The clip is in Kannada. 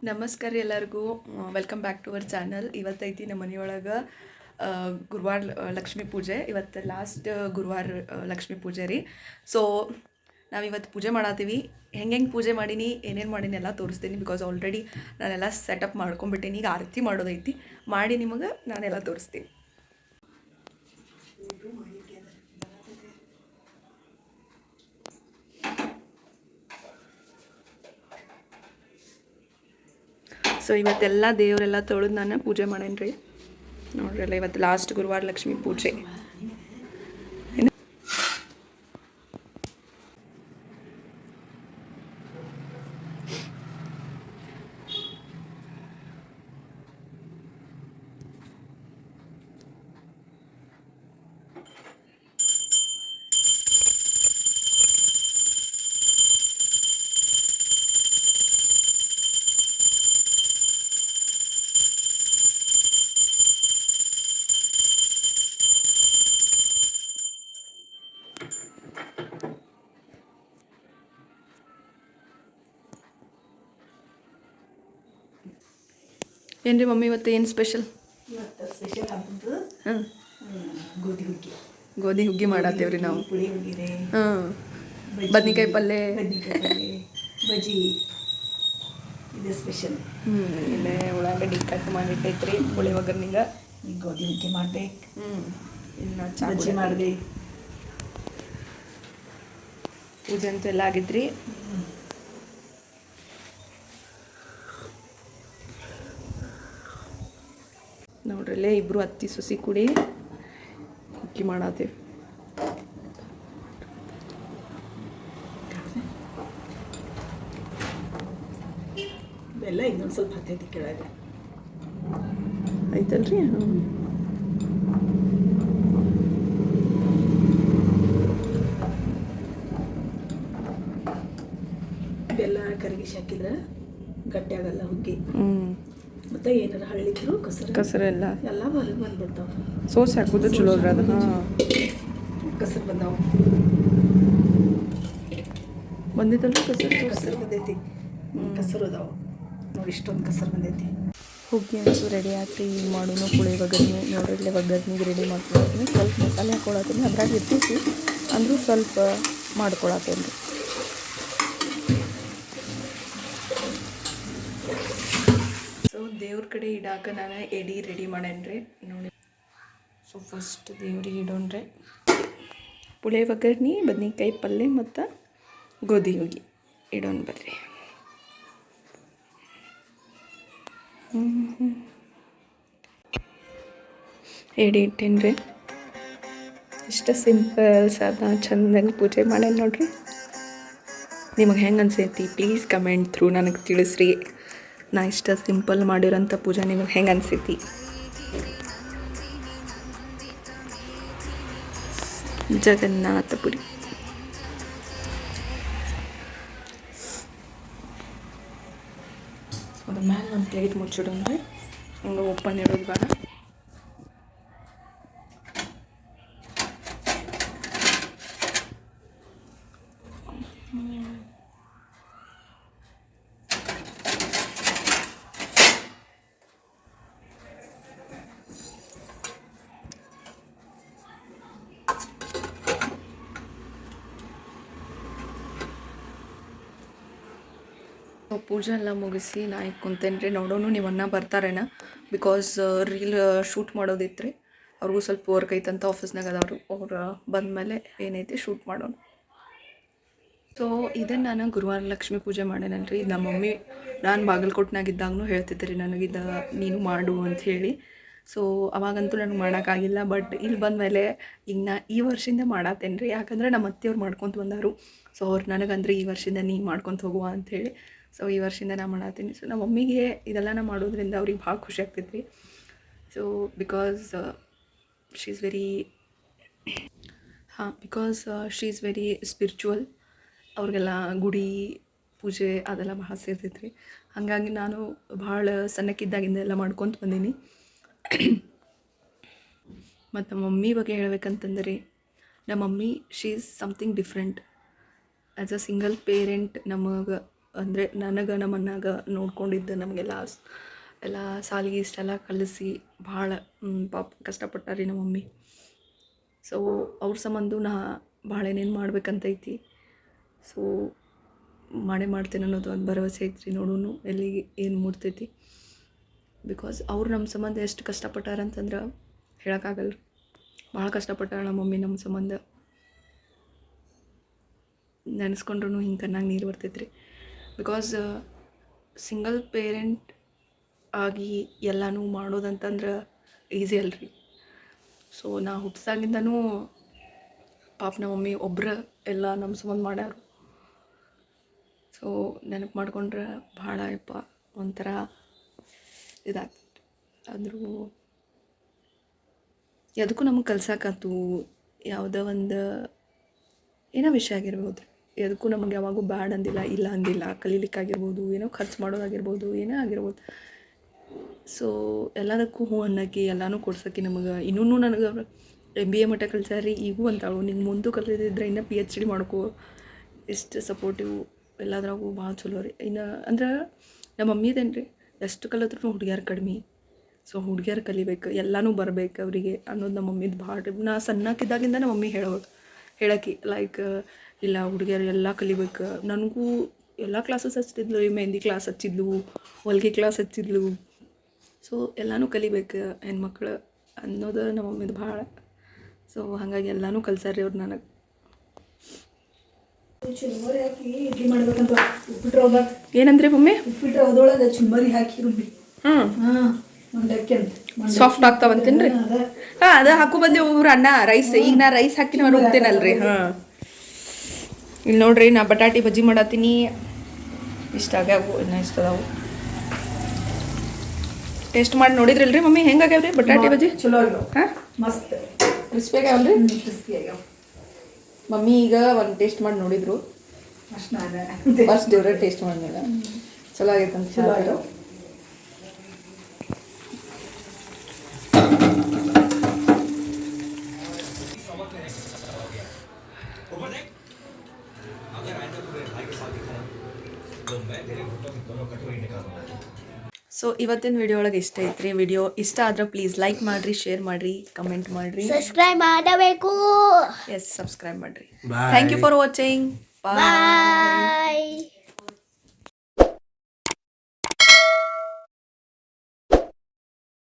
ನಮಸ್ಕಾರ ಎಲ್ಲರಿಗೂ, welcome back to our channel. ಇವತ್ತೈತಿ ನಮ್ಮ ಮನೆಯೊಳಗೆ ಗುರುವಾರ ಲಕ್ಷ್ಮೀ ಪೂಜೆ. ಇವತ್ತು ಲಾಸ್ಟ್ ಗುರುವಾರ ಲಕ್ಷ್ಮೀ ಪೂಜೆ ರೀ. ಸೊ ನಾವಿವತ್ತು ಪೂಜೆ ಮಾಡತ್ತೀವಿ. ಹೆಂಗೆ ಪೂಜೆ ಮಾಡೀನಿ, ಏನೇನು ಮಾಡೀನಿ ಎಲ್ಲ ತೋರಿಸ್ತೀನಿ. ಬಿಕಾಸ್ ಆಲ್ರೆಡಿ ನಾನೆಲ್ಲ ಸೆಟಪ್ ಮಾಡ್ಕೊಂಡ್ಬಿಟ್ಟೀನಿ. ಈಗ ಆರತಿ ಮಾಡೋದೈತಿ, ಮಾಡಿ ನಿಮಗೆ ನಾನೆಲ್ಲ ತೋರಿಸ್ತೀನಿ. ಸೊ ಇವತ್ತೆಲ್ಲ ದೇವರೆಲ್ಲ ತೊಳೆದು ನಾನು ಪೂಜೆ ಮಾಡೇನಿ ರೀ. ನೋಡ್ರಲ್ಲ, ಇವತ್ತು ಲಾಸ್ಟ್ ಗುರುವಾರ ಲಕ್ಷ್ಮೀ ಪೂಜೆ. ಏನು ರೀ ಮಮ್ಮಿ, ಇವತ್ತು ಏನು ಸ್ಪೆಷಲ್? ಇವತ್ತು ಸ್ಪೆಷಲ್ ಆಗ್ತದ್ದು ಗೋಧಿ ಹುಗ್ಗಿ ಮಾಡತ್ತೇವ್ರಿ ನಾವು. ಪುಳಿ ಹೋಗಿರೆ, ಬದ್ನಿಕಾಯಿ ಪಲ್ಯ, ಬಜ್ಜಿ, ಇದು ಸ್ಪೆಷಲ್. ಇಲ್ಲೇ ಉಳ್ಳಾಗಡ್ಡಿ ಕಟ್ ಮಾಡಿಟ್ಟೈತ್ರಿ. ಪುಳಿ ಒಗ್ಗರ್ನಿಗೆ ಈಗ ಗೋಧಿ ಹುಗ್ಗಿ ಮಾಡ್ಬೇಕು. ಇನ್ನು ಬಜ್ಜಿ ಮಾಡಿದೆ. ಪೂಜೆ ಅಂತೂ ಎಲ್ಲ ಆಗಿದ್ರಿ. ನೋಡ್ರಲ್ಲೇ ಇಬ್ಬರು ಅತ್ತಿ ಸೊಸಿ ಕೂಡಿ ಹುಗ್ಗಿ ಮಾಡತ್ತೇವೆ. ಬೆಲ್ಲ ಇನ್ನೊಂದು ಸ್ವಲ್ಪ ಹತ್ತೈತಿ ಕೆಳಗೆ ಐತಲ್ರಿ. ಬೆಲ್ಲ ಕರಗಿಸಿ ಹಾಕಿದ್ರೆ ಗಟ್ಟಿ ಆಗಲ್ಲ ಹುಗ್ಗಿ. ಮತ್ತು ಏನಾರ ಹಳ್ಳಿದ್ರು ಕಸರೆಲ್ಲ ಎಲ್ಲ ಹೊರಗೆ ಬಂದ್ಬಿಡ್ತಾವೆ. ಸೋಸ್ ಹಾಕೋದು ಚಲೋ ರೀ. ಅದು ಕಸರು ಬಂದಾವು. ಬಂದಿದ್ದಲ್ರಿ ಕಸರು ಬಂದೈತಿ. ಕಸರು ಅದಾವು ನೋಡಿ, ಇಷ್ಟೊಂದು ಕಸರು ಬಂದೈತಿ. ಹುಗ್ಗಿ ಅಂತೂ ರೆಡಿ ಆಗ್ತಿ. ಈಗ ಮಾಡೋನು ಪುಳಿ ಒಗ್ಗರ್ನಿ. ನೋಡ್ರಿ, ಇಲ್ಲೇ ಒಗ್ಗರ್ನಿಗೆ ರೆಡಿ ಮಾಡ್ಕೊಳತ್ತೀನಿ. ಸ್ವಲ್ಪ ಮಸಾಲೆ ಹಾಕೊಳತ್ತೀನಿ. ಅದ್ರಾಗ ಇರ್ತೈತಿ ಅಂದರೂ ಸ್ವಲ್ಪ ಮಾಡ್ಕೊಳತ್ತೇನೆ ರೀ. ಸೊ ದೇವ್ರ ಕಡೆ ಇಡಾಕ ನಾನು ಎಡಿ ರೆಡಿ ಮಾಡೇನ್ರಿ ನೋಡಿ. ಸೊ ಫಸ್ಟ್ ದೇವ್ರಿಗೆ ಇಡೋಣ್ರಿ. ಪುಳಿ ಒಗ್ಗರ್ನಿ, ಬದ್ನಿಕಾಯಿ ಪಲ್ಯ ಮತ್ತು ಗೋಧಿ ಹುಗ್ಗಿ ಇಡೋಣ ಬರ್ರಿ. ಎಡಿ ಇಟ್ಟೇನಿ ರೀ. ಇಷ್ಟ ಸಿಂಪಲ್ ಸಾದಾ ಚಂದಂಗೆ ಪೂಜೆ ಮಾಡೇನಿ ನೋಡ್ರಿ. ನಿಮಗೆ ಹೆಂಗೆ ಅನ್ಸೈತಿ ಪ್ಲೀಸ್ ಕಮೆಂಟ್ ಥ್ರೂ ನನಗೆ ತಿಳಿಸ್ರಿ. ನಾ ಇಷ್ಟ ಸಿಂಪಲ್ ಮಾಡಿರೋಂಥ ಪೂಜೆ ನಿಮಗೆ ಹೆಂಗೆ ಅನ್ಸೈತಿ? ಜಗನ್ನಾಥಪುರಿ. ಅದ್ರ ಮ್ಯಾಲೆ ಒಂದು ಪ್ಲೇಟ್ ಮುಚ್ಚಿಡೋಣ್ರಿ. ಹಂಗೆ ಓಪನ್ ಇಡೋದು ಬೇಡ. ಪೂಜೆ ಎಲ್ಲ ಮುಗಿಸಿ ನಾ ಈಗ ಕುಂತೇನೆ ರೀ. ನೋಡೋನು ನೀವನ್ನ ಬರ್ತಾರೇನ, ಬಿಕಾಸ್ ರೀಲ್ ಶೂಟ್ ಮಾಡೋದಿತ್ತು ರೀ. ಅವ್ರಿಗೂ ಸ್ವಲ್ಪ ವರ್ಕ್ ಐತಂತ ಆಫೀಸ್ನಾಗ ಅದಾವರು. ಅವ್ರು ಬಂದಮೇಲೆ ಏನೈತಿ ಶೂಟ್ ಮಾಡೋಣ. ಸೊ ಇದನ್ನು ನಾನು ಗುರುವಾರ ಲಕ್ಷ್ಮೀ ಪೂಜೆ ಮಾಡೇನಲ್ರಿ. ನಮ್ಮ ಮಮ್ಮಿ ನಾನು ಬಾಗಲಕೋಟ್ನಾಗಿದ್ದಾಗೂ ಹೇಳ್ತಿದ್ದೆ ರೀ ನನಗಿದ ನೀನು ಮಾಡು ಅಂತ ಹೇಳಿ. ಸೊ ಅವಾಗಂತೂ ನನಗೆ ಮಾಡೋಕ್ಕಾಗಿಲ್ಲ. ಬಟ್ ಇಲ್ಲಿ ಬಂದಮೇಲೆ ಈಗ ನಾ ಈ ವರ್ಷದಿಂದ ಮಾಡತ್ತೇನೆ ರೀ. ಯಾಕಂದರೆ ನಮ್ಮ ಅತ್ತೆಯವ್ರು ಮಾಡ್ಕೊತ ಬಂದವರು. ಸೊ ಅವ್ರು ನನಗಂದ್ರೆ ಈ ವರ್ಷದಿಂದ ನೀ ಮಾಡ್ಕೊತ ಹೋಗುವ ಅಂಥೇಳಿ. ಸೊ ಈ ವರ್ಷದಿಂದ ನಾನು ಮಾಡತ್ತೀನಿ. ಸೊ ನಮ್ಮ ಮಮ್ಮಿಗೆ ಇದೆಲ್ಲ ನಾ ಮಾಡೋದ್ರಿಂದ ಅವ್ರಿಗೆ ಭಾಳ ಖುಷಿ ಆಗ್ತೈತಿ. So because she is very spiritual. ಅವ್ರಿಗೆಲ್ಲ ಗುಡಿ ಪೂಜೆ ಅದೆಲ್ಲ ಭಾಳ ಸೇರ್ತೈತೆ ರೀ. ಹಾಗಾಗಿ ನಾನು ಭಾಳ ಸಣ್ಣಕ್ಕಿದ್ದಾಗಿಂದ ಎಲ್ಲ ಮಾಡ್ಕೊತ ಬಂದೀನಿ. ಮತ್ತು ಮಮ್ಮಿ ಬಗ್ಗೆ ಹೇಳ್ಬೇಕಂತಂದ್ರೆ ನಮ್ಮ mummy she is something different. As a single parent ನಮಗೆ ಅಂದರೆ ನನಗೆ ನಮ್ಮ ಅಣ್ಣಾಗ ನೋಡ್ಕೊಂಡಿದ್ದು ನಮಗೆಲ್ಲ ಎಲ್ಲ ಸಾಲಿಗೆ ಇಷ್ಟೆಲ್ಲ ಕಲಿಸಿ ಭಾಳ ಪಾಪ ಕಷ್ಟಪಟ್ಟಾರಿ ನಮ್ಮ ಮಮ್ಮಿ. ಸೊ ಅವ್ರ ಸಂಬಂಧ ನಾ ಭಾಳ ಏನೇನು ಮಾಡ್ಬೇಕಂತೈತಿ. ಸೊ ಮಾಡೇ ಮಾಡ್ತೇನೆ ಅನ್ನೋದು ಒಂದು ಭರವಸೆ ಐತ್ರಿ. ನೋಡೋನು ಎಲ್ಲಿಗೆ ಏನು ಮೂಡ್ತೈತಿ. ಬಿಕಾಸ್ ಅವ್ರು ನಮ್ಮ ಸಂಬಂಧ ಎಷ್ಟು ಕಷ್ಟಪಟ್ಟಾರಂತಂದ್ರೆ ಹೇಳೋಕ್ಕಾಗಲ್ಲ. ಭಾಳ ಕಷ್ಟಪಟ್ಟಾರ ನಮ್ಮ ಮಮ್ಮಿ ನಮ್ಮ ಸಂಬಂಧ. ನೆನೆಸ್ಕೊಂಡ್ರೂ ಹಿಂಗೆ ಕಣ್ಣಾಗ ನೀರು ಬರ್ತೈತೆ ರೀ. ಬಿಕಾಸ್ ಸಿಂಗಲ್ ಪೇರೆಂಟ್ ಆಗಿ ಎಲ್ಲನೂ ಮಾಡೋದಂತಂದ್ರೆ ಈಸಿ ಅಲ್ರಿ. ಸೊ ನಾ ಹುಟ್ಟಿದಾಗಿಂದನೂ ಪಾಪ ನಮ್ಮ ಮಮ್ಮಿ ಒಬ್ಬರ ಎಲ್ಲ ನಮ್ಮ ಸಂಬಂಧ ಮಾಡ್ಯಾರು. ಸೊ ನೆನಪು ಮಾಡ್ಕೊಂಡ್ರೆ ಭಾಳ ಯಪ್ಪ ಒಂಥರ ಇದಾಗ್ತದೆ. ಆದರೂ ಯಾವುದಕ್ಕೂ ನಮಗೆ ಕಲ್ಸಕ್ಕಂತೂ ಯಾವುದೋ ಒಂದು ಏನೋ ವಿಷಯ ಆಗಿರ್ಬೋದು, ಎದಕ್ಕೂ ನಮಗೆ ಯಾವಾಗೂ ಬ್ಯಾಡ್ ಅಂದಿಲ್ಲ, ಇಲ್ಲ ಅಂದಿಲ್ಲ. ಕಲೀಲಿಕ್ಕಾಗಿರ್ಬೋದು, ಏನೋ ಖರ್ಚು ಮಾಡೋದಾಗಿರ್ಬೋದು, ಏನೇ ಆಗಿರ್ಬೋದು. ಸೊ ಎಲ್ಲದಕ್ಕೂ ಹೂ ಅನ್ನೋಕ್ಕೆ ಎಲ್ಲನೂ ಕೊಡ್ಸೋಕ್ಕೆ ನಮಗೆ ಇನ್ನೂ ನನಗೆ MBA ಮಟ್ಟ ಕಲ್ಸಾರಿ. ಈಗೂ ಅಂತಾಳು ನಿಂಗೆ ಮುಂದೆ ಕಲಿದಿದ್ರೆ ಇನ್ನೂ PhD ಮಾಡ್ಕೋ. ಎಷ್ಟು ಸಪೋರ್ಟಿವ್ ಎಲ್ಲದ್ರಾಗೂ ಭಾಳ ಚಲೋ ರೀ. ಇನ್ನು ಅಂದ್ರೆ ನಮ್ಮ ಮಮ್ಮಿದೇನು ರೀ, ಎಷ್ಟು ಕಲಿತ್ರೂ ಹುಡುಗಿಯರು ಕಡಿಮೆ. ಸೊ ಹುಡುಗಿಯರು ಕಲಿಬೇಕು, ಎಲ್ಲನೂ ಬರಬೇಕು ಅವರಿಗೆ ಅನ್ನೋದು ನಮ್ಮ ಮಮ್ಮಿದು ಭಾಳ. ನಾ ಸಣ್ಣಕ್ಕಿದ್ದಾಗಿಂದ ನಮ್ಮ ಮಮ್ಮಿ ಹೇಳೋಕೆ ಲೈಕ್ ಇಲ್ಲ ಹುಡುಗಿಯರು ಎಲ್ಲ ಕಲಿಬೇಕು. ನನಗೂ ಎಲ್ಲ ಕ್ಲಾಸಸ್ ಹಚ್ತಿದ್ಲು. ಮೆಹಂದಿ ಕ್ಲಾಸ್ ಹಚ್ಚಿದ್ಲು, ಹೊಲಿಗೆ ಕ್ಲಾಸ್ ಹಚ್ಚಿದ್ಲು. ಸೊ ಎಲ್ಲನೂ ಕಲಿಬೇಕು ಹೆಣ್ಮಕ್ಳು ಅನ್ನೋದು ನಮ್ಮ ಮಮ್ಮಿದು ಭಾಳ. ಸೊ ಹಾಗಾಗಿ ಎಲ್ಲನೂ ಕಲ್ಸಾರಿ ಅವ್ರು ನನಗೆ. ಚುರುಮರಿ ಹಾಕಿ ಇಡ್ಲಿ ಮಾಡ್ಬೇಕಂತ ಉಪ್ಪಿಟ್ಟು ರವ್ದಾಗ. ಏನಂದ್ರೆ ಮಮ್ಮಿ? ಉಪ್ಪಿಟ್ಟು ರವ್ದೊಳಗೆ ಚುರುಮರಿ ಹಾಕಿ ರುಬ್ಬಿ. ಹಾಂ ಮಂಡಕ್ಕಿ ಅಂತ ಸಾಫ್ಟ್ ಆಗ್ತಾವಂತೇನು ರೀ? ಹಾಂ ಅದು ಹಾಕು ಬಂದೆ ಒಬ್ಬರು ಅಣ್ಣ ರೈಸ್. ಈಗ ನಾ ರೈಸ್ ಹಾಕಿ ನಾನು ರುಬ್ತೇನಲ್ರಿ. ಹಾಂ ಇಲ್ಲಿ ನೋಡ್ರಿ, ನಾ ಬಟಾಟಿ ಬಜ್ಜಿ ಮಾಡತ್ತೀನಿ. ಇಷ್ಟ ಆಗ್ಯಾವು, ಇನ್ನೂ ಇಷ್ಟ ಅದಾವು. ಟೇಸ್ಟ್ ಮಾಡಿ ನೋಡಿದ್ರಲ್ರಿ ಮಮ್ಮಿ ಹೆಂಗಾಗ್ಯಾವ್ರಿ ಬಟಾಟಿ ಬಜ್ಜಿ? ಚಲೋ ಆಗ್ಯಾವ. ಹಾಂ ಮಸ್ತ್ ಕ್ರಿಸ್ಪಿ ಆಗ್ಯಾವಲ್ರಿ? ಕ್ರಿಸ್ಪಿ ಆಗ್ಯಾವ. ಮಮ್ಮಿ ಈಗ ಒಂದು ಟೇಸ್ಟ್ ಮಾಡಿ ನೋಡಿದ್ರು. ಅಷ್ಟು ಫಸ್ಟ್ ಇವ್ರ ಟೇಸ್ಟ್ ಮಾಡಿದಾಗ ಚಲೋ ಆಗೈತೆ ಅಂತ. ಚಲೋ ಆಗ್ಯಾವ. ಸೊ ಇವತ್ತಿನ ವಿಡಿಯೋ ಒಳಗೆ ಇಷ್ಟ ಐತ್ರಿ. ವಿಡಿಯೋ ಇಷ್ಟ ಆದ್ರೆ ಪ್ಲೀಸ್ ಲೈಕ್ ಮಾಡಿರಿ, ಶೇರ್ ಮಾಡಿರಿ, ಕಮೆಂಟ್ ಮಾಡಿರಿ, ಸಬ್ಸ್ಕ್ರೈಬ್ ಮಾಡಬೇಕು. ಎಸ್ ಸಬ್ಸ್ಕ್ರೈಬ್ ಮಾಡಿರಿ. Thank you for watching. Bye.